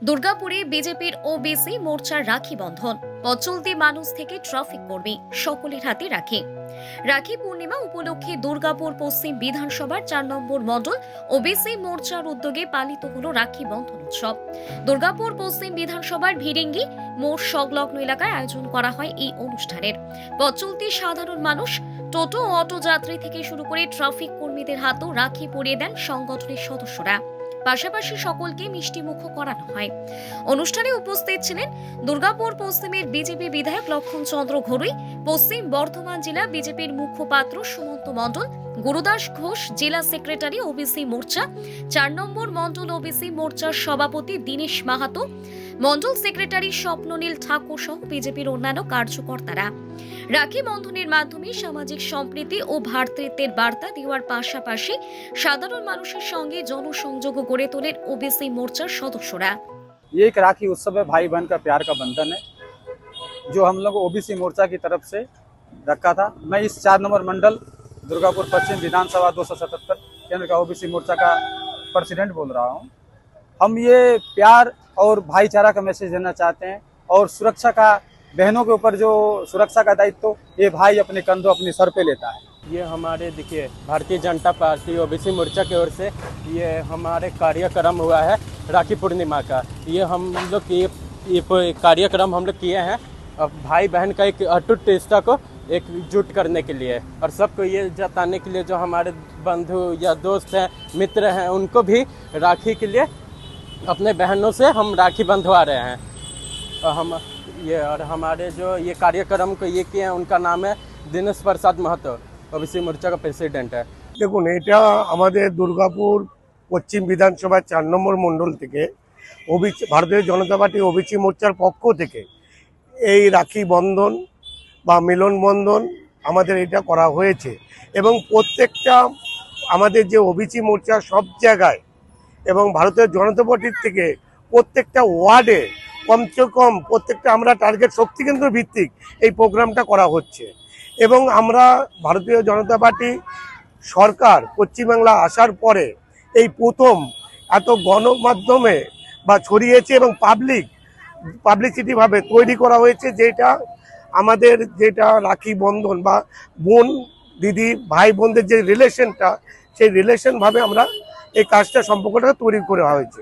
দুর্গাপুরে বিজেপির ওবিসি মোর্চার রাখি বন্ধন। পথ চলতি মানুষ থেকে ট্রাফিক কর্মী সকলের হাতে রাখি। রাখি পূর্ণিমা উপলক্ষে দুর্গাপুর পশ্চিম বিধানসভার 4 নম্বর মণ্ডল ওবিসি মোর্চার উদ্যোগে পালিত হলো রাখি বন্ধন উৎসব। দুর্গাপুর পশ্চিম বিধানসভার ভিড়িঙ্গি মোড় সংলগ্ন এলাকায় আয়োজন করা হয় এই অনুষ্ঠানের। পথ চলতি সাধারণ মানুষ, টোটো ও অটো যাত্রী থেকে শুরু করে ট্রাফিক কর্মীদের হাতেও রাখি পরিয়ে দেন সংগঠনের সদস্যরা। পাশাপাশি সকলকে মিষ্টিমুখ করানো হয়। অনুষ্ঠানে উপস্থিত ছিলেন দুর্গাপুর পশ্চিমের বিজেপি বিধায়ক লক্ষণ চন্দ্র ঘরুই, পশ্চিম বর্ধমান জেলা বিজেপির মুখপাত্র সুমন্ত মণ্ডল, গুরুদাস ঘোষ জেলা সেক্রেটারি ওবিসি মোর্চা, 4 নম্বর মণ্ডল ওবিসি মোর্চার সভাপতি দীনেশ মাহাতো, মণ্ডল সেক্রেটারি স্বপ্ননীল ঠাকুর সহ বিজেপির অন্যান্য কার্যকর্তারা। রাখি বন্ধনের মাধ্যমে সামাজিক সম্প্রীতি ও ভ্রাতৃত্বের বার্তা দেওয়ার পাশাপাশি সাধারণ মানুষের সঙ্গে জনসংযোগ গড়ে তোলেন ওবিসি মোর্চার সদস্যরা। ये एक राखी उत्सव है, भाई बहन का प्यार का बंधन है, जो हम लोग ओबीसी मोर्चा की तरफ से रखा था। मैं इस 4 नंबर मंडल दुर्गापुर पश्चिम विधानसभा 277 केंद्र का ओबीसी मोर्चा का प्रेसिडेंट बोल रहा हूँ। हम ये प्यार और भाईचारा का मैसेज देना चाहते हैं, और सुरक्षा का, बहनों के ऊपर जो सुरक्षा का दायित्व ये भाई अपने कंधों अपने सर पे लेता है। ये हमारे देखिए भारतीय जनता पार्टी ओबीसी मोर्चा की ओर से ये हमारे कार्यक्रम हुआ है राखी पूर्णिमा का। ये हम लोग ये कार्यक्रम हम लोग किए हैं अब भाई बहन का एक अटूट रिश्ता को एकजुट करने के लिए, और सबको ये जताने के लिए जो हमारे बंधु या दोस्त हैं, मित्र हैं, उनको भी राखी के लिए अपने बहनों से हम राखी बंधवा रहे हैं। और हमारे जो ये कार्यक्रम को ये किए हैं उनका नाम है दिनेश प्रसाद महतो, ओबीसी मोर्चा का प्रेसिडेंट है। দেখুন, এটা আমাদের দুর্গাপুর পশ্চিম বিধানসভার 4 নম্বর মণ্ডল থেকে ভারতীয় জনতা পার্টি ওবিসি মোর্চার পক্ষ থেকে এই রাখি বন্ধন বা মিলন বন্ধন আমাদের এটা করা হয়েছে। এবং প্রত্যেকটা আমাদের যে ওবিসি মোর্চা সব জায়গায় এবং ভারতীয় জনতা পার্টির থেকে প্রত্যেকটা ওয়ার্ডে কমসে কম প্রত্যেকটা আমরা টার্গেট শক্তি কেন্দ্র ভিত্তিক এই প্রোগ্রামটা করা হচ্ছে। এবং আমরা ভারতীয় জনতা পার্টি সরকার পশ্চিমবাংলা আসার পরে এই প্রথম এত গণমাধ্যমে বা ছড়িয়েছে এবং পাবলিসিটিভাবে তৈরি করা হয়েছে, যেটা আমাদের যেটা রাখি বন্ধন বা বোন দিদি ভাই বোনদের যে রিলেশনটা, সেই রিলেশনভাবে আমরা এই কাজটা সম্পর্কটা তৈরি করা হয়েছে।